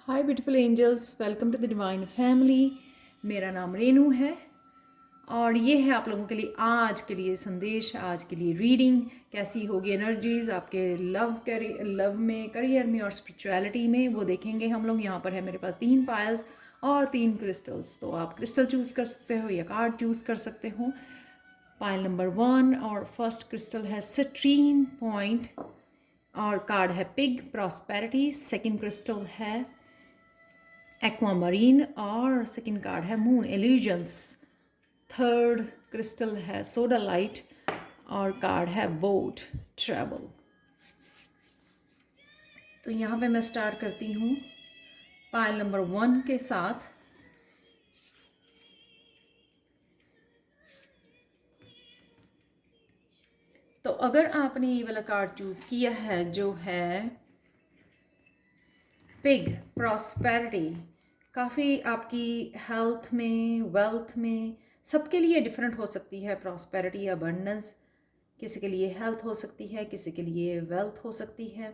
Hi beautiful angels, welcome to the divine family. मेरा नाम रेनू है और ये है आप लोगों के लिए आज के लिए संदेश, आज के लिए रीडिंग। कैसी होगी एनर्जीज आपके लव में, करियर में और स्पिरिचुअलिटी में, वो देखेंगे हम लोग। यहाँ पर है मेरे पास 3 पायल्स और 3 क्रिस्टल्स, तो आप क्रिस्टल चूज़ कर सकते हो या कार्ड चूज़ कर सकते हो। पायल नंबर 1 और फर्स्ट क्रिस्टल है सिट्रीन पॉइंट और कार्ड है पिग प्रॉस्पेरिटी। सेकेंड क्रिस्टल है एक्वामरीन और सेकंड कार्ड है मून इल्यूजन्स। थर्ड क्रिस्टल है सोडा लाइट और कार्ड है बोट ट्रैवल। तो यहाँ पे मैं स्टार्ट करती हूँ पायल नंबर 1 के साथ। तो अगर आपने ये वाला कार्ड चूज़ किया है जो है पिग प्रॉस्पेरिटी, काफ़ी आपकी हेल्थ में, वेल्थ में, सबके लिए डिफरेंट हो सकती है प्रॉस्पेरिटी, अबंडेंस। किसी के लिए हेल्थ हो सकती है, किसी के लिए वेल्थ हो सकती है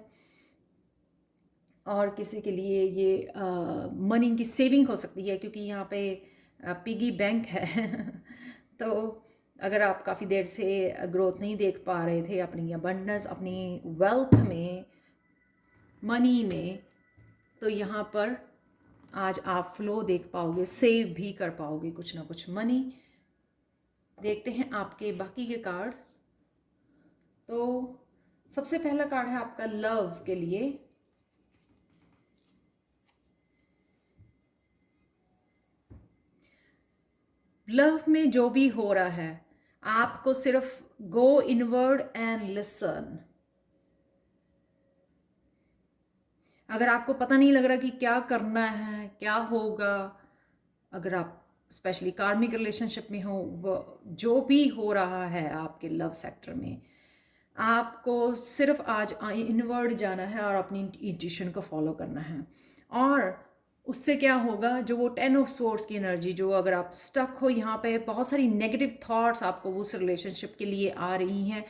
और किसी के लिए ये मनी की सेविंग हो सकती है, क्योंकि यहाँ पे पिगी बैंक है तो अगर आप काफ़ी देर से ग्रोथ नहीं देख पा रहे थे अपनी अबंडेंस, अपनी वेल्थ में, मनी में, तो यहाँ पर आज आप फ्लो देख पाओगे, सेव भी कर पाओगे कुछ ना कुछ मनी। देखते हैं आपके बाकी के कार्ड। तो सबसे पहला कार्ड है आपका लव के लिए। लव में जो भी हो रहा है, आपको सिर्फ गो इनवर्ड एंड लिसन। अगर आपको पता नहीं लग रहा कि क्या करना है, क्या होगा, अगर आप स्पेशली कार्मिक रिलेशनशिप में हो, जो भी हो रहा है आपके लव सेक्टर में, आपको सिर्फ आज इनवर्ड जाना है और अपनी इंट्यूशन को फॉलो करना है। और उससे क्या होगा, जो वो 10 ऑफ सोर्ड्स की एनर्जी, जो अगर आप स्टक हो यहाँ पे, बहुत सारी नेगेटिव थॉट्स आपको उस रिलेशनशिप के लिए आ रही हैं,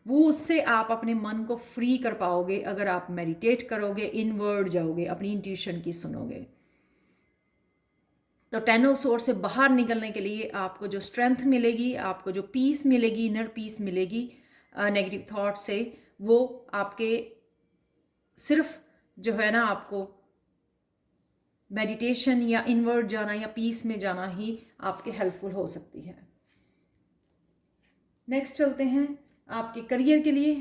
वो उससे आप अपने मन को फ्री कर पाओगे अगर आप मेडिटेट करोगे, इनवर्ड जाओगे, अपनी इंट्यूशन की सुनोगे। तो 10 ऑफ सोर्स से बाहर निकलने के लिए आपको जो स्ट्रेंथ मिलेगी, आपको जो पीस मिलेगी, इनर पीस मिलेगी नेगेटिव थॉट से, वो आपके सिर्फ जो है ना, आपको मेडिटेशन या इनवर्ड जाना या पीस में जाना ही आपके हेल्पफुल हो सकती है। नेक्स्ट चलते हैं आपके करियर के लिए।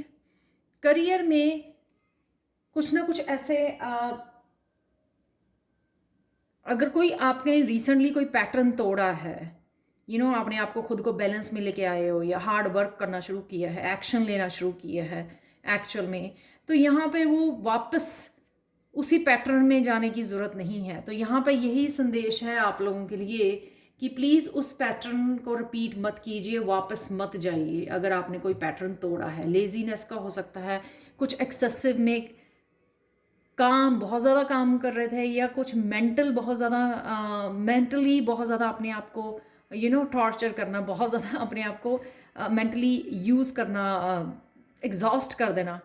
करियर में कुछ ना कुछ ऐसे अगर कोई आपने रिसेंटली कोई पैटर्न तोड़ा है, आपने आपको खुद को बैलेंस में लेके आए हो या हार्ड वर्क करना शुरू किया है, एक्शन लेना शुरू किया है एक्चुअल में, तो यहाँ पे वो वापस उसी पैटर्न में जाने की ज़रूरत नहीं है। तो यहाँ पे यही संदेश है आप लोगों के लिए कि प्लीज़ उस पैटर्न को रिपीट मत कीजिए, वापस मत जाइए। अगर आपने कोई पैटर्न तोड़ा है, लेजीनेस का हो सकता है, कुछ एक्सेसिव में काम, बहुत ज़्यादा काम कर रहे थे, या कुछ मेंटल, बहुत ज़्यादा मेंटली बहुत ज़्यादा अपने आप को टॉर्चर करना, बहुत ज़्यादा अपने आप को मेंटली यूज़ करना, एग्जॉस्ट कर देना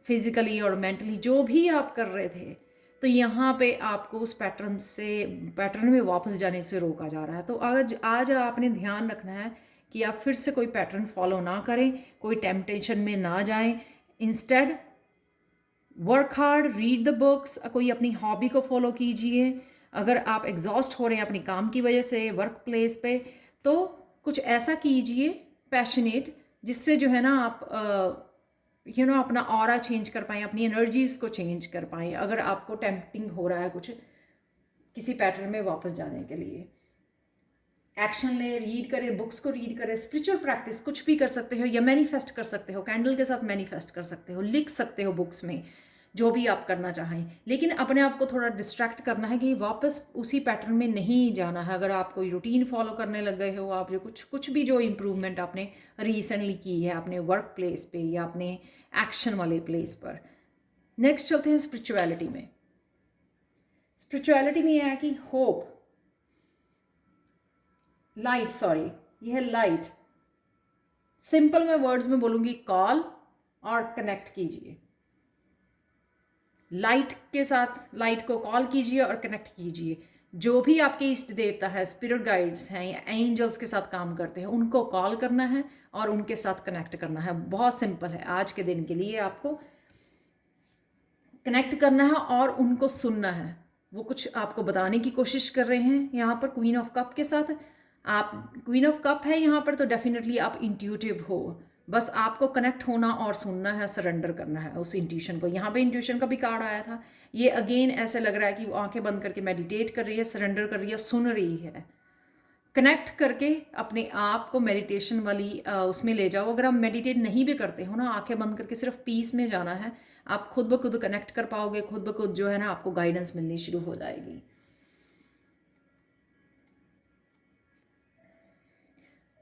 फिज़िकली और मेंटली, जो भी आप कर रहे थे, तो यहाँ पे आपको उस पैटर्न में वापस जाने से रोका जा रहा है। तो आज आपने ध्यान रखना है कि आप फिर से कोई पैटर्न फॉलो ना करें, कोई टेम्पटेशन में ना जाएं। Instead work hard, read the books, कोई अपनी हॉबी को फॉलो कीजिए। अगर आप एग्जॉस्ट हो रहे हैं अपनी काम की वजह से वर्क प्लेस पे, तो कुछ ऐसा कीजिए पैशनेट, जिससे जो है ना आप अपना ऑरा चेंज कर पाएँ, अपनी एनर्जीज को चेंज कर पाएँ, अगर आपको टेम्पटिंग हो रहा है कुछ किसी पैटर्न में वापस जाने के लिए। एक्शन ले, रीड करें, बुक्स को रीड करें, स्पिरिचुअल प्रैक्टिस कुछ भी कर सकते हो, या मैनिफेस्ट कर सकते हो, कैंडल के साथ मैनिफेस्ट कर सकते हो, लिख सकते हो बुक्स में, जो भी आप करना चाहें। लेकिन अपने आप को थोड़ा डिस्ट्रैक्ट करना है कि वापस उसी पैटर्न में नहीं जाना है। अगर आप कोई रूटीन फॉलो करने लग गए हो, आप जो कुछ भी जो इम्प्रूवमेंट आपने रिसेंटली की है अपने वर्क प्लेस पे या अपने एक्शन वाले प्लेस पर। नेक्स्ट चलते हैं स्पिरिचुअलिटी में। स्पिरिचुअलिटी में यह है कि होप, लाइट, सॉरी, यह है लाइट। सिंपल मैं वर्ड्स में बोलूंगी, कॉल और कनेक्ट कीजिए। लाइट के साथ लाइट को कॉल कीजिए और कनेक्ट कीजिए। जो भी आपके इष्ट देवता है, स्पिरिट गाइड्स हैं या एंजल्स के साथ काम करते हैं, उनको कॉल करना है और उनके साथ कनेक्ट करना है। बहुत सिंपल है। आज के दिन के लिए आपको कनेक्ट करना है और उनको सुनना है। वो कुछ आपको बताने की कोशिश कर रहे हैं यहाँ पर क्वीन ऑफ कप के साथ। आप क्वीन ऑफ कप है यहाँ पर, तो डेफिनेटली आप इंट्यूटिव हो। बस आपको कनेक्ट होना और सुनना है, सरेंडर करना है उस इंट्यूशन को। यहाँ पे इंट्यूशन का भी कार्ड आया था। ये अगेन ऐसे लग रहा है कि वो आंखें बंद करके मेडिटेट कर रही है, सरेंडर कर रही है, सुन रही है। कनेक्ट करके अपने आप को मेडिटेशन वाली उसमें ले जाओ। अगर आप मेडिटेट नहीं भी करते हो ना, आंखें बंद करके सिर्फ पीस में जाना है, आप खुद ब खुद कनेक्ट कर पाओगे। खुद ब खुद जो है ना, आपको गाइडेंस मिलनी शुरू हो जाएगी।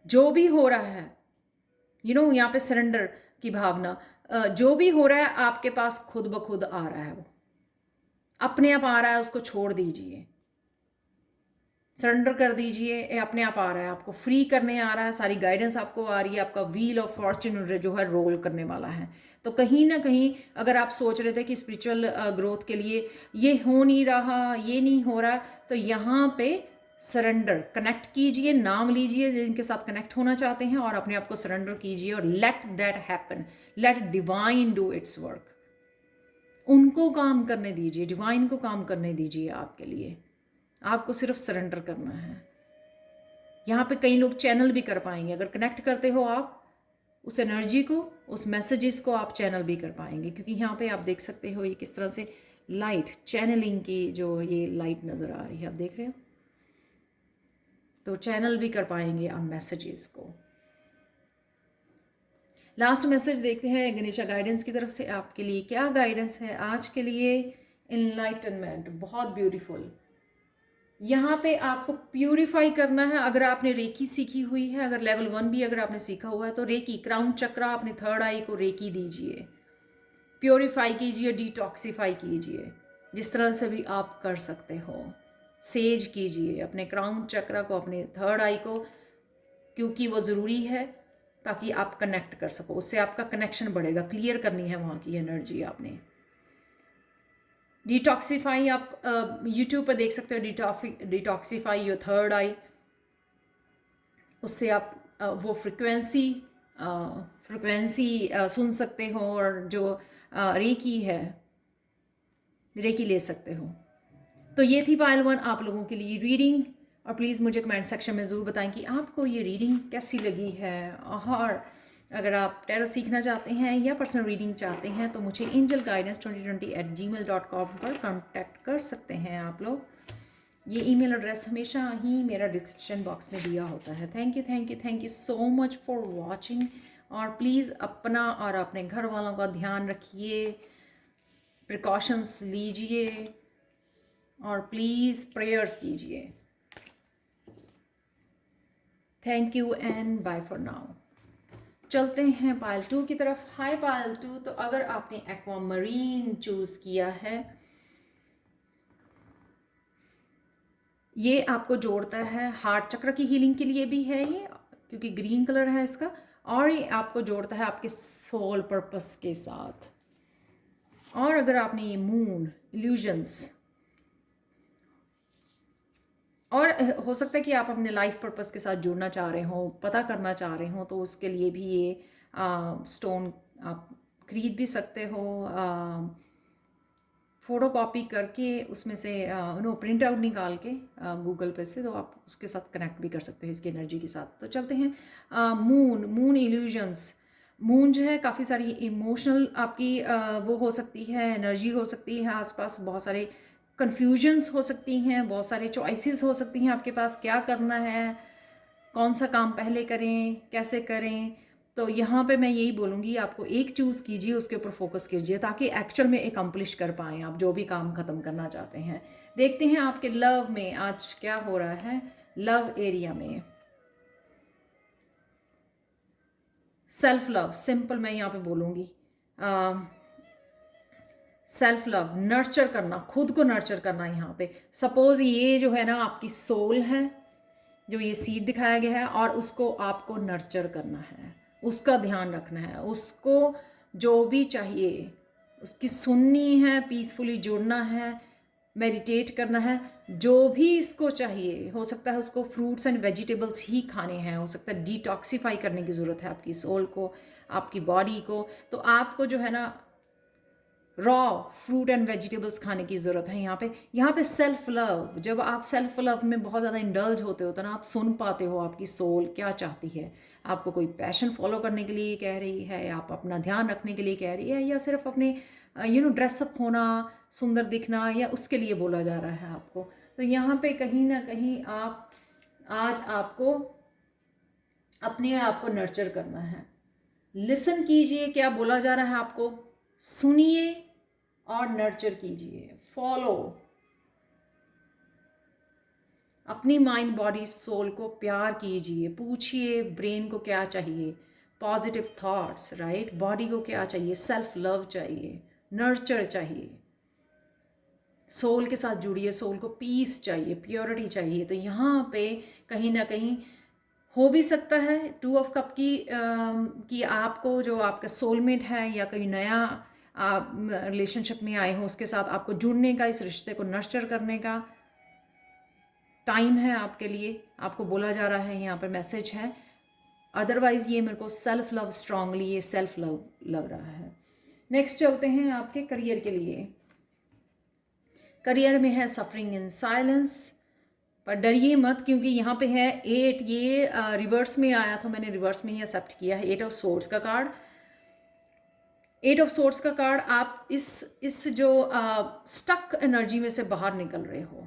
जो भी हो रहा है, यहाँ पे सरेंडर की भावना, जो भी हो रहा है आपके पास खुद ब खुद आ रहा है, वो अपने आप आ रहा है। उसको छोड़ दीजिए, सरेंडर कर दीजिए। अपने आप आ रहा है, आपको फ्री करने आ रहा है। सारी गाइडेंस आपको आ रही है। आपका व्हील ऑफ फॉर्च्यून जो है रोल करने वाला है। तो कहीं ना कहीं अगर आप सोच रहे थे कि स्पिरिचुअल ग्रोथ के लिए ये हो नहीं रहा, ये नहीं हो रहा, तो यहाँ पे सरेंडर, कनेक्ट कीजिए, नाम लीजिए जिनके साथ कनेक्ट होना चाहते हैं और अपने आप को सरेंडर कीजिए और let that happen. Let divine do its work. उनको काम करने दीजिए, डिवाइन को काम करने दीजिए आपके लिए। आपको सिर्फ सरेंडर करना है। यहाँ पे कई लोग चैनल भी कर पाएंगे। अगर कनेक्ट करते हो आप उस एनर्जी को, उस मैसेजेस को, आप चैनल भी कर पाएंगे। क्योंकि यहाँ पे आप देख सकते हो ये किस तरह से लाइट चैनलिंग की जो ये लाइट नज़र आ रही है, आप देख रहे हो। तो चैनल भी कर पाएंगे आप मैसेजेस को। लास्ट मैसेज देखते हैं गणेशा गाइडेंस की तरफ से आपके लिए क्या गाइडेंस है आज के लिए। इनलाइटनमेंट, बहुत ब्यूटीफुल। यहाँ पे आपको प्यूरिफाई करना है। अगर आपने रेकी सीखी हुई है, अगर लेवल 1 भी अगर आपने सीखा हुआ है, तो रेकी क्राउन चक्रा, अपने थर्ड आई को रेकी दीजिए, प्योरीफाई कीजिए, डिटॉक्सीफाई कीजिए, जिस तरह से भी आप कर सकते हो। सेज कीजिए अपने क्राउन चक्रा को, अपने थर्ड आई को, क्योंकि वो ज़रूरी है ताकि आप कनेक्ट कर सको। उससे आपका कनेक्शन बढ़ेगा। क्लियर करनी है वहाँ की एनर्जी आपने। डिटॉक्सीफाई आप यूट्यूब पर देख सकते हो, डिटॉक्सीफाई योर थर्ड आई। उससे आप वो फ्रिक्वेंसी सुन सकते हो और जो रेकी है, रेकी ले सकते हो। तो ये थी पायल 1 आप लोगों के लिए रीडिंग। और प्लीज़ मुझे कमेंट सेक्शन में ज़रूर बताएं कि आपको ये रीडिंग कैसी लगी है। और अगर आप टैरो सीखना चाहते हैं या पर्सनल रीडिंग चाहते हैं तो मुझे angelguidance2020@gmail.com पर कांटेक्ट कर सकते हैं आप लोग। ये ईमेल एड्रेस हमेशा ही मेरा डिस्क्रिप्शन बॉक्स में दिया होता है। Thank you, thank you, thank you so much for watching. और प्लीज़ अपना और अपने घर वालों का ध्यान रखिए, प्रिकॉशंस लीजिए और प्लीज़ प्रेयर्स कीजिए। Thank you and bye for now. चलते हैं पायल 2 की तरफ। हाय पायल 2, तो अगर आपने एक्वामरीन चूज़ किया है, ये आपको जोड़ता है हार्ट चक्र की हीलिंग के लिए भी है ये, क्योंकि ग्रीन कलर है इसका। और ये आपको जोड़ता है आपके सोल पर्पस के साथ। और अगर आपने ये मून इल्यूजन्स, और हो सकता है कि आप अपने लाइफ पर्पस के साथ जुड़ना चाह रहे हो, पता करना चाह रहे हो, तो उसके लिए भी ये स्टोन आप खरीद भी सकते हो। फ़ोटो कॉपी करके उसमें से प्रिंट आउट निकाल के गूगल पे से, तो आप उसके साथ कनेक्ट भी कर सकते हो इसकी एनर्जी के साथ। तो चलते हैं मून इल्यूजन्स। मून जो है काफ़ी सारी इमोशनल आपकी वो हो सकती है, एनर्जी हो सकती है आसपास। बहुत सारे कन्फ्यूजन्स हो सकती हैं, बहुत सारे चॉइसेस हो सकती हैं आपके पास, क्या करना है, कौन सा काम पहले करें, कैसे करें। तो यहाँ पे मैं यही बोलूँगी, आपको एक चूज़ कीजिए, उसके ऊपर फोकस कीजिए ताकि एक्चुअल में एकम्प्लिश कर पाएँ आप जो भी काम ख़त्म करना चाहते हैं। देखते हैं आपके लव में आज क्या हो रहा है। लव एरिया में सेल्फ लव, सिंपल मैं यहाँ पे बोलूँगी, सेल्फ लव, नर्चर करना, खुद को नर्चर करना। यहाँ पे सपोज ये जो है ना आपकी सोल है, जो ये सीड दिखाया गया है, और उसको आपको नर्चर करना है, उसका ध्यान रखना है, उसको जो भी चाहिए उसकी सुननी है, पीसफुली जुड़ना है, मेडिटेट करना है, जो भी इसको चाहिए। हो सकता है उसको फ्रूट्स एंड वेजिटेबल्स ही खाने हैं, हो सकता है डिटॉक्सिफाई करने की ज़रूरत है आपकी सोल को, आपकी बॉडी को। तो आपको जो है ना रॉ फ्रूट एंड वेजिटेबल्स खाने की ज़रूरत है। यहाँ पे सेल्फ लव, जब आप सेल्फ लव में बहुत ज़्यादा इंडल्ज होते हो तो ना आप सुन पाते हो आपकी सोल क्या चाहती है। आपको कोई पैशन फॉलो करने के लिए कह रही है, या आप अपना ध्यान रखने के लिए कह रही है, या सिर्फ अपने ड्रेसअप होना, सुंदर दिखना, या उसके लिए बोला जा रहा है आपको। तो यहाँ पे कहीं ना कहीं आप आज आपको अपने आप को नर्चर करना है। लिसन कीजिए क्या बोला जा रहा है आपको, सुनिए और नर्चर कीजिए, फॉलो। अपनी माइंड बॉडी सोल को प्यार कीजिए, पूछिए ब्रेन को क्या चाहिए, पॉजिटिव थॉट्स, राइट। बॉडी को क्या चाहिए, सेल्फ लव चाहिए, नर्चर चाहिए। सोल के साथ जुड़िए, सोल को पीस चाहिए, प्योरिटी चाहिए। तो यहाँ पे कहीं ना कहीं हो भी सकता है 2 ऑफ कप कि आपको जो आपका सोलमेट है या कोई नया आप रिलेशनशिप में आए हो उसके साथ आपको जुड़ने का, इस रिश्ते को नर्चर करने का टाइम है आपके लिए, आपको बोला जा रहा है, यहाँ पर मैसेज है। अदरवाइज़ ये मेरे को सेल्फ लव स्ट्रांगली, ये सेल्फ लव लग रहा है। नेक्स्ट चलते हैं आपके करियर के लिए। करियर में है सफरिंग इन साइलेंस, पर डरिए मत, क्योंकि यहाँ पे है 8, ये रिवर्स में आया था, मैंने रिवर्स में ही एक्सेप्ट किया है। 8 ऑफ सोर्ड्स का कार्ड, 8 ऑफ सोर्ड्स का कार्ड, आप इस जो स्टक एनर्जी में से बाहर निकल रहे हो।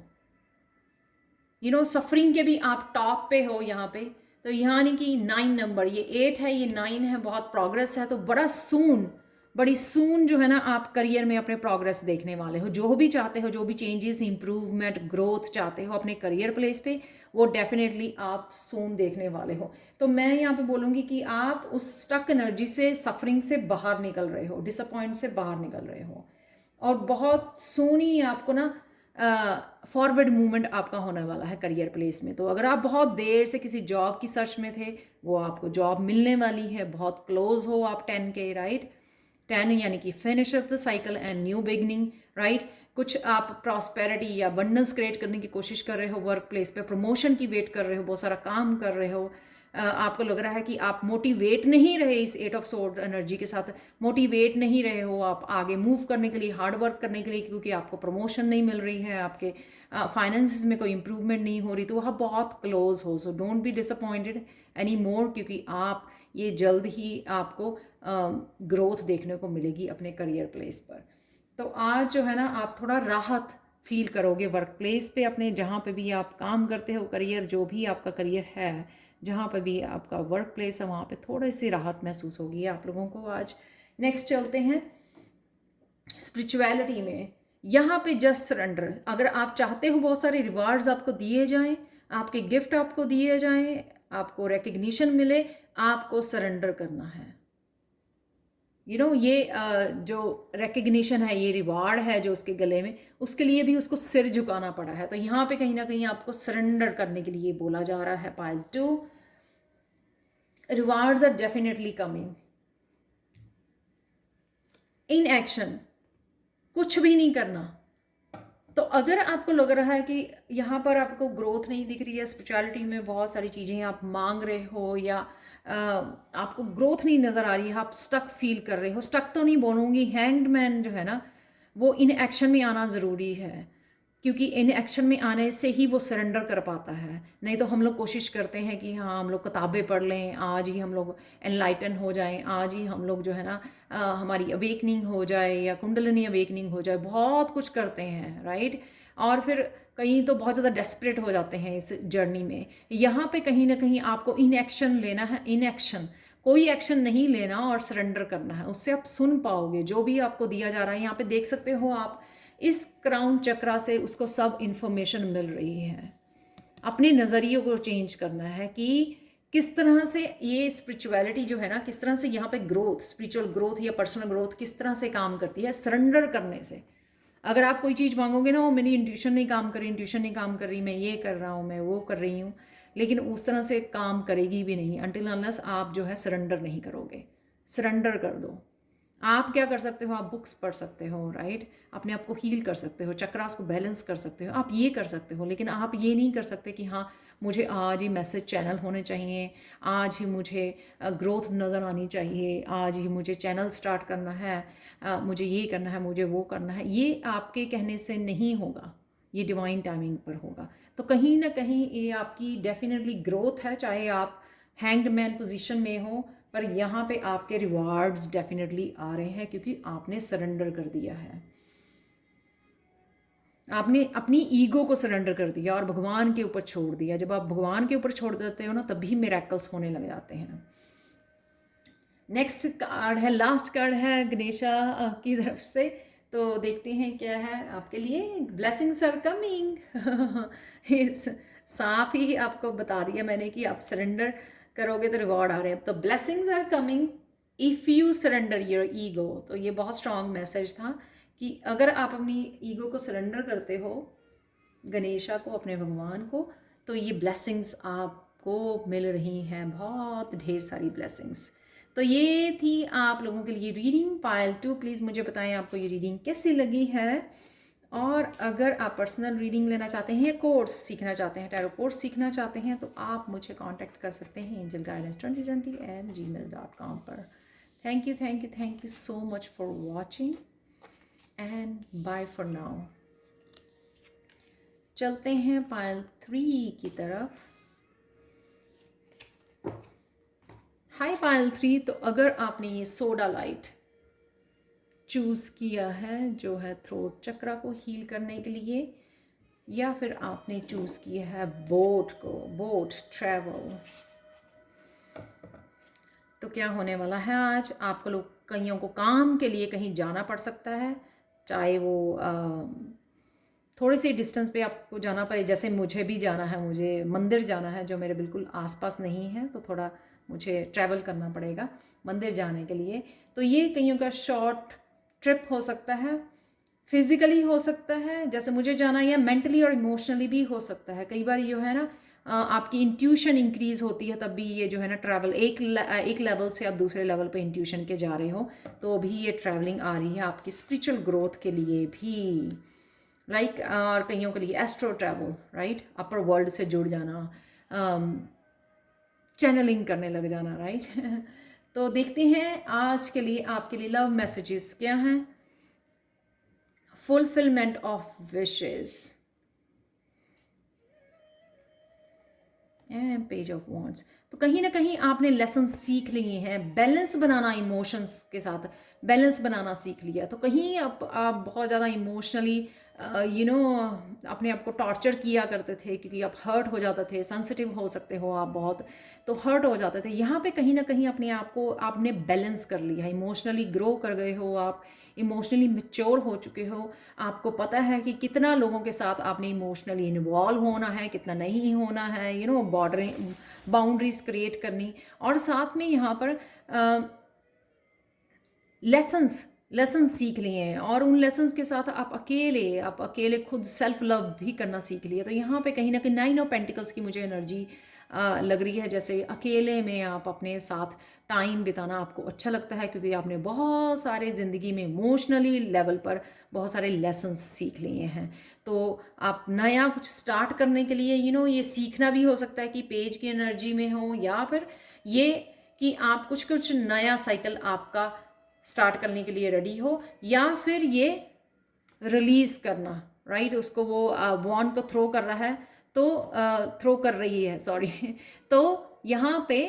सफरिंग के भी आप टॉप पे हो यहाँ पे। तो यहाँ नहीं कि 9 नंबर, ये 8 है, ये 9 है, बहुत प्रोग्रेस है। तो बड़ी सून जो है ना आप करियर में अपने प्रोग्रेस देखने वाले हो। जो भी चाहते हो, जो भी चेंजेस, इंप्रूवमेंट, ग्रोथ चाहते हो अपने करियर प्लेस पे, वो डेफिनेटली आप सून देखने वाले हो। तो मैं यहाँ पे बोलूँगी कि आप उस स्टक एनर्जी से, सफरिंग से बाहर निकल रहे हो, डिसअपॉइंट से बाहर निकल रहे हो, और बहुत सून ही आपको ना फॉरवर्ड मूवमेंट आपका होने वाला है करियर प्लेस में। तो अगर आप बहुत देर से किसी जॉब की सर्च में थे, वो आपको जॉब मिलने वाली है, बहुत क्लोज हो आप 10 के, राइट। 10 यानी कि finish off the cycle and new beginning, right. कुछ आप प्रॉस्पेरिटी या अबंडेंस क्रिएट करने की कोशिश कर रहे हो, वर्क प्लेस पे प्रमोशन की वेट कर रहे हो, बहुत सारा काम कर रहे हो। आपको लग रहा है कि आप मोटिवेट नहीं रहे इस 8 ऑफ सोर्ड एनर्जी के साथ, मोटिवेट नहीं रहे हो आप आगे मूव करने के लिए, हार्ड वर्क करने के लिए, क्योंकि आपको प्रमोशन नहीं मिल रही है, आपके फाइनेंसिस में कोई इंप्रूवमेंट नहीं हो रही। तो वह बहुत क्लोज हो। So don't be disappointed any more, क्योंकि आप ये जल्द ही आपको ग्रोथ देखने को मिलेगी अपने करियर प्लेस पर। तो आज जो है ना आप थोड़ा राहत फील करोगे वर्क प्लेस पे अपने, जहाँ पे भी आप काम करते हो, करियर जो भी आपका करियर है, जहाँ पे भी आपका वर्क प्लेस है, वहाँ पे थोड़ी सी राहत महसूस होगी आप लोगों को आज। नेक्स्ट चलते हैं स्पिरिचुअलिटी में। यहाँ पे जस्ट सरेंडर, अगर आप चाहते हो बहुत सारे रिवार्ड्स आपको दिए जाएं, आपके गिफ्ट आपको दिए जाएं, आपको रिकग्निशन मिले, आपको सरेंडर करना है। ये जो रिकग्निशन है, ये रिवार्ड है जो उसके गले में, उसके लिए भी उसको सिर झुकाना पड़ा है। तो यहाँ पे कहीं ना कहीं आपको सरेंडर करने के लिए बोला जा रहा है। Pile 2, rewards are definitely coming in action, कुछ भी नहीं करना। तो अगर आपको लग रहा है कि यहाँ पर आपको ग्रोथ नहीं दिख रही है, स्पिरिचुअलिटी में बहुत सारी चीज़ें आप मांग रहे हो, या आपको ग्रोथ नहीं नज़र आ रही है, आप स्टक फील कर रहे हो, स्टक तो नहीं बोलूँगी, हैंग्ड मैन जो है ना वो इन एक्शन में आना ज़रूरी है, क्योंकि इन एक्शन में आने से ही वो सरेंडर कर पाता है। नहीं तो हम लोग कोशिश करते हैं कि हाँ हम लोग किताबें पढ़ लें, आज ही हम लोग एनलाइटन हो जाएं, आज ही हम लोग जो है ना हमारी अवेकनिंग हो जाए या कुंडलिनी अवेकनिंग हो जाए, बहुत कुछ करते हैं, राइट। और फिर कहीं तो बहुत ज़्यादा डेस्परेट हो जाते हैं इस जर्नी में। यहाँ पे कहीं ना कहीं आपको इन एक्शन लेना है, इन एक्शन, कोई एक्शन नहीं लेना और सरेंडर करना है। उससे आप सुन पाओगे जो भी आपको दिया जा रहा है। यहाँ पे देख सकते हो आप, इस क्राउन चक्रा से उसको सब इन्फॉर्मेशन मिल रही है। अपने नज़रिए को चेंज करना है कि किस तरह से ये स्पिरिचुअलिटी जो है ना, किस तरह से यहाँ पे ग्रोथ, स्पिरिचुअल ग्रोथ या पर्सनल ग्रोथ किस तरह से काम करती है सरेंडर करने से। अगर आप कोई चीज़ मांगोगे ना, वो मेरी इंट्यूशन नहीं काम कर रही, इंट्यूशन नहीं काम कर रही, मैं ये कर रहा हूँ, मैं वो कर रही हूँ, लेकिन उस तरह से काम करेगी भी नहीं अनटिल अनलेस आप जो है सरेंडर नहीं करोगे। सरेंडर कर दो, आप क्या कर सकते हो, आप बुक्स पढ़ सकते हो, राइट, अपने आप को हील कर सकते हो, चक्रास को बैलेंस कर सकते हो, आप ये कर सकते हो। लेकिन आप ये नहीं कर सकते कि हाँ मुझे आज ही मैसेज चैनल होने चाहिए, आज ही मुझे ग्रोथ नज़र आनी चाहिए, आज ही मुझे चैनल स्टार्ट करना है, मुझे ये करना है, मुझे वो करना है। ये आपके कहने से नहीं होगा, ये डिवाइन टाइमिंग पर होगा। तो कहीं ना कहीं ये आपकी डेफिनेटली ग्रोथ है, चाहे आप हैंग्ड मैन पोजीशन में हो, पर यहाँ पे आपके रिवार्ड्स डेफिनेटली आ रहे हैं क्योंकि आपने सरेंडर कर दिया है, आपने अपनी ईगो को सरेंडर कर दिया और भगवान के ऊपर छोड़ दिया। जब आप भगवान के ऊपर छोड़ देते हो ना, तभी मिरेकल्स होने लग जाते हैं। नेक्स्ट कार्ड है, लास्ट कार्ड है गणेशा की तरफ से। तो देखते हैं क्या है आपके लिए। Blessings are coming. इस साफ ही आपको बता दिया मैंने कि आप सरेंडर करोगे तो रिवॉर्ड आ रहे हैं। तो blessings are coming if you surrender your ego. तो ये बहुत स्ट्रॉन्ग मैसेज था कि अगर आप अपनी ईगो को सरेंडर करते हो, गणेशा को, अपने भगवान को, तो ये ब्लेसिंग्स आपको मिल रही हैं, बहुत ढेर सारी ब्लेसिंग्स। तो ये थी आप लोगों के लिए रीडिंग पाइल 2। प्लीज़ मुझे बताएं आपको ये रीडिंग कैसी लगी है। और अगर आप पर्सनल रीडिंग लेना चाहते हैं या कोर्स सीखना चाहते हैं, टैरो कोर्स सीखना चाहते हैं, तो आप मुझे कांटेक्ट कर सकते हैं angelguidance2020@gmail.com पर। Thank you so much for watching and bye for now. चलते हैं पाइल 3 की तरफ। Hi pile 3। तो अगर आपने ये सोडा लाइट चूज़ किया है जो है थ्रोट चक्रा को हील करने के लिए, या फिर आपने चूज़ किया है बोट को, बोट ट्रैवल, तो क्या होने वाला है आज आपको लोग, कईयों को काम के लिए कहीं जाना पड़ सकता है, चाहे वो थोड़ी सी डिस्टेंस पे आपको जाना पड़े। जैसे मुझे भी जाना है, मुझे मंदिर जाना है जो मेरे बिल्कुल आसपास नहीं है, तो थोड़ा मुझे ट्रैवल करना पड़ेगा मंदिर जाने के लिए। तो ये कईयों का शॉर्ट ट्रिप हो सकता है, फिजिकली हो सकता है जैसे मुझे जाना, या मेंटली और इमोशनली भी हो सकता है। कई बार ये है ना, आपकी इंट्यूशन इंक्रीज होती है, तब भी ये जो है ना ट्रैवल, एक लेवल से आप दूसरे लेवल पे इंट्यूशन के जा रहे हो, तो भी ये ट्रैवलिंग आ रही है आपकी स्पिरिचुअल ग्रोथ के लिए भी, लाइक और कईयों के लिए एस्ट्रो ट्रैवल, राइट, अपर वर्ल्ड से जुड़ जाना, चैनलिंग करने लग जाना, राइट। तो देखते हैं आज के लिए आपके लिए लव मैसेजेस क्या हैं। Fulfilment of wishes and page of wands. तो कहीं ना कहीं आपने लेसन सीख लिए हैं, बैलेंस बनाना, इमोशंस के साथ बैलेंस बनाना सीख लिया। तो कहीं आप बहुत ज़्यादा इमोशनली अपने आप को टॉर्चर किया करते थे, क्योंकि आप हर्ट हो जाते थे, सेंसिटिव हो सकते हो आप बहुत, तो हर्ट हो जाते थे। यहाँ पे कहीं ना कहीं अपने आप को आपने बैलेंस कर लिया, इमोशनली ग्रो कर गए हो आप, इमोशनली मैच्योर हो चुके हो। आपको पता है कि कितना लोगों के साथ आपने इमोशनली इन्वॉल्व होना है, कितना नहीं होना है, बाउंड्रीज क्रिएट करनी। और साथ में यहाँ पर लेसन्स सीख लिए हैं, और उन लेसन्स के साथ आप अकेले खुद सेल्फ लव भी करना सीख लिए। तो यहाँ पे कहीं ना कहीं 9 ऑफ पेंटिकल्स की मुझे एनर्जी लग रही है, जैसे अकेले में आप अपने साथ टाइम बिताना आपको अच्छा लगता है, क्योंकि आपने बहुत सारे ज़िंदगी में इमोशनली लेवल पर बहुत सारे लेसन्स सीख लिए हैं। तो आप नया कुछ स्टार्ट करने के लिए ये सीखना भी हो सकता है कि पेज की एनर्जी में हो, या फिर ये कि आप कुछ नया साइकिल आपका स्टार्ट करने के लिए रेडी हो, या फिर ये रिलीज करना, राइट, उसको वो वॉन्ड को थ्रो कर रहा है, तो थ्रो कर रही है, सॉरी। तो यहाँ पे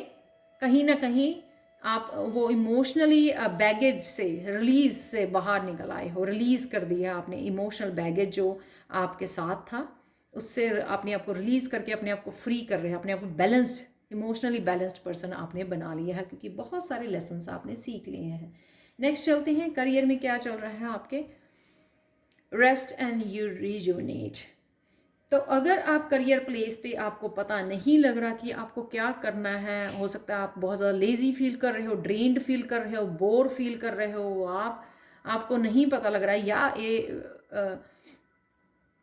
कहीं ना कहीं आप वो इमोशनली बैगेज से, रिलीज से बाहर निकल आए हो, रिलीज कर दिया आपने इमोशनल बैगेज जो आपके साथ था, उससे अपने आप को रिलीज करके अपने आप को फ्री कर रहे हैं, अपने आप को बैलेंस्ड, इमोशनली बैलेंस्ड पर्सन आपने बना लिया है, क्योंकि बहुत सारे लेसन्स आपने सीख लिए हैं। नेक्स्ट चलते हैं, करियर में क्या चल रहा है आपके। Rest and you rejuvenate. तो अगर आप करियर प्लेस पे आपको पता नहीं लग रहा कि आपको क्या करना है, हो सकता है आप बहुत ज़्यादा लेजी फील कर रहे हो, ड्रेन्ड फील कर रहे हो, बोर फील कर रहे हो, आपको नहीं पता लग रहा है, या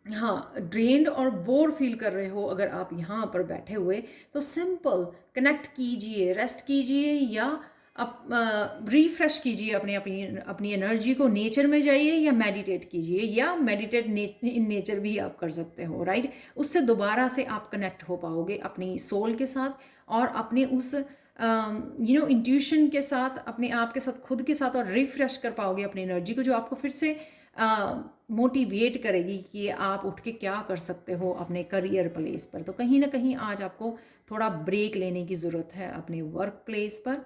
हाँ, ड्रेन्ड और बोर फील कर रहे हो, अगर आप यहाँ पर बैठे हुए, तो सिंपल कनेक्ट कीजिए, रेस्ट कीजिए, या अब रिफ्रेश कीजिए अपनी अपनी अपनी एनर्जी को, नेचर में जाइए या मेडिटेट कीजिए, या मेडिटेट इन नेचर भी आप कर सकते हो, राइट। उससे दोबारा से आप कनेक्ट हो पाओगे अपनी सोल के साथ और अपने उस इंट्यूशन के साथ, अपने आप के साथ, खुद के साथ, और रिफ्रेश कर पाओगे अपनी एनर्जी को, जो आपको फिर से मोटिवेट करेगी कि आप उठ के क्या कर सकते हो अपने करियर प्लेस पर। तो कहीं ना कहीं आज आपको थोड़ा ब्रेक लेने की ज़रूरत है अपने वर्क प्लेस पर।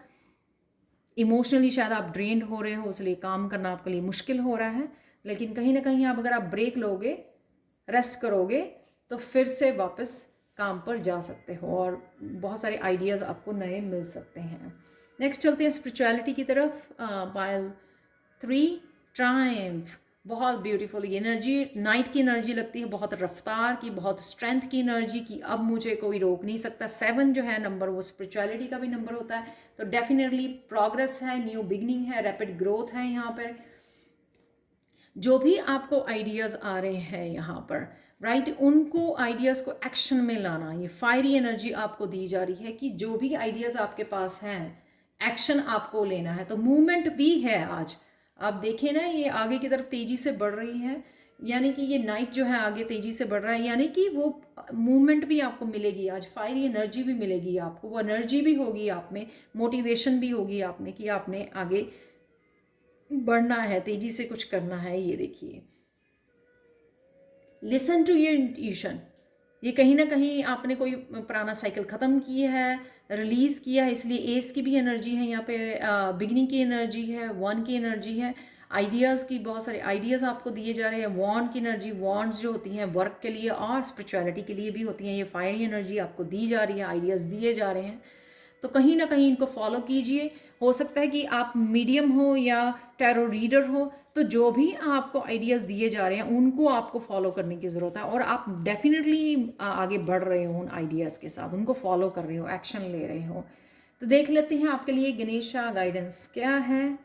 इमोशनली शायद आप ड्रेन्ड हो रहे हो, इसलिए काम करना आपके लिए मुश्किल हो रहा है, लेकिन कहीं ना कहीं आप अगर आप ब्रेक लोगे, रेस्ट करोगे, तो फिर से वापस काम पर जा सकते हो और बहुत सारे आइडियाज़ आपको नए मिल सकते हैं। नेक्स्ट चलते हैं स्पिरिचुअलिटी की तरफ। पायल 3 ट्रायम्फ, बहुत ब्यूटीफुल एनर्जी, नाइट की एनर्जी लगती है, बहुत रफ्तार की, बहुत स्ट्रेंथ की एनर्जी की, अब मुझे कोई रोक नहीं सकता। 7 जो है नंबर, वो स्पिरिचुअलिटी का भी नंबर होता है, तो डेफिनेटली प्रोग्रेस है, न्यू बिगनिंग है, रैपिड ग्रोथ है। यहाँ पर जो भी आपको आइडियाज़ आ रहे हैं यहाँ पर, राइट, उनको आइडियाज़ को एक्शन में लाना, ये फायरी एनर्जी आपको दी जा रही है कि जो भी आइडियाज़ आपके पास हैं, एक्शन आपको लेना है। तो मूवमेंट भी है आज, आप देखें ना, ये आगे की तरफ तेज़ी से बढ़ रही है, यानी कि ये नाइट जो है आगे तेज़ी से बढ़ रहा है, यानी कि वो मूवमेंट भी आपको मिलेगी आज, फायरी एनर्जी भी मिलेगी आपको, वो एनर्जी भी होगी आप में, मोटिवेशन भी होगी आप में कि आपने आगे बढ़ना है, तेज़ी से कुछ करना है। ये देखिए, लिसन टू योर इंट्यूशन, ये कहीं ना कहीं आपने कोई पुराना साइकिल ख़त्म किया है, रिलीज़ किया है, इसलिए एस की भी एनर्जी है यहाँ पे, बिगनिंग की एनर्जी है, 1 की एनर्जी है, आइडियाज़ की, बहुत सारे आइडियाज़ आपको दिए जा रहे हैं। वॉन्ड की एनर्जी, वॉन्ड्स जो होती हैं वर्क के लिए और स्पिरिचुअलिटी के लिए भी होती हैं, ये फायरी एनर्जी आपको दी जा रही है, आइडियाज़ दिए जा रहे हैं, तो कहीं ना कहीं इनको फॉलो कीजिए। हो सकता है कि आप मीडियम हो या टैरो रीडर हो, तो जो भी आपको आइडियाज़ दिए जा रहे हैं उनको आपको फॉलो करने की ज़रूरत है, और आप डेफिनेटली आगे बढ़ रहे हो उन आइडियाज़ के साथ, उनको फॉलो कर रहे हो, एक्शन ले रहे हो। तो देख लेते हैं आपके लिए गणेशा गाइडेंस क्या है।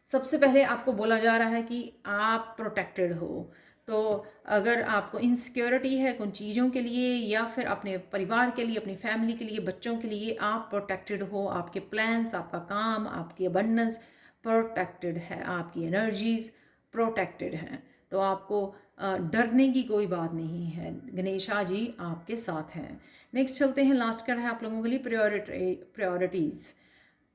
सबसे पहले आपको बोला जा रहा है कि आप प्रोटेक्टेड हो, तो अगर आपको इनसिक्योरिटी है कुछ चीज़ों के लिए या फिर अपने परिवार के लिए, अपनी फैमिली के लिए, बच्चों के लिए, आप प्रोटेक्टेड हो, आपके प्लान्स, आपका काम, आपकी अबंडेंस प्रोटेक्टेड है, आपकी एनर्जीज प्रोटेक्टेड हैं, तो आपको डरने की कोई बात नहीं है, गणेशा जी आपके साथ हैं। नेक्स्ट चलते हैं, लास्ट का है आप लोगों के लिए प्रायोरिटीज़।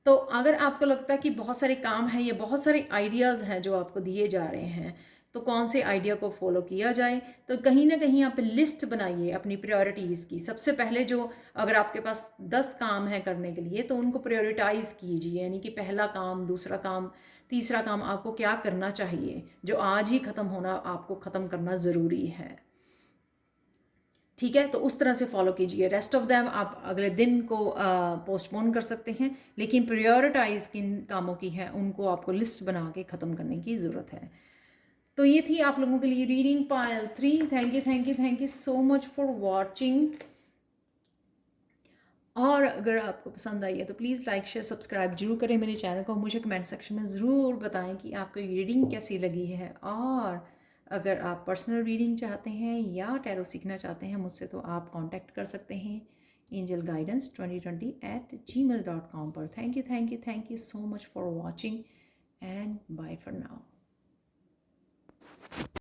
तो अगर आपको लगता है कि बहुत सारे काम हैं, ये बहुत सारे आइडियाज़ हैं जो आपको दिए जा रहे हैं, तो कौन से आइडिया को फॉलो किया जाए, तो कहीं ना कहीं आप लिस्ट बनाइए अपनी प्रायोरिटीज़ की। सबसे पहले जो, अगर आपके पास 10 काम है करने के लिए, तो उनको प्रायोरिटाइज़ कीजिए, यानी कि पहला काम, दूसरा काम, तीसरा काम आपको क्या करना चाहिए, जो आज ही ख़त्म होना, आपको ख़त्म करना ज़रूरी है, ठीक है। तो उस तरह से फॉलो कीजिए। रेस्ट ऑफ दैम आप अगले दिन को पोस्टपोन कर सकते हैं, लेकिन प्रायोरिटाइज किन कामों की है उनको आपको लिस्ट बना के ख़त्म करने की ज़रूरत है। तो ये थी आप लोगों के लिए reading Payal 3। Thank you so much for watching. और अगर आपको पसंद आई है तो प्लीज़ लाइक शेयर सब्सक्राइब जरूर करें मेरे चैनल को। मुझे कमेंट सेक्शन में ज़रूर बताएं कि आपको ये रीडिंग कैसी लगी है, और अगर आप पर्सनल रीडिंग चाहते हैं या टैरो सीखना चाहते हैं मुझसे, तो आप कांटेक्ट कर सकते हैं angelguidance2020@gmail.com पर। Thank you so much for watching and bye for now.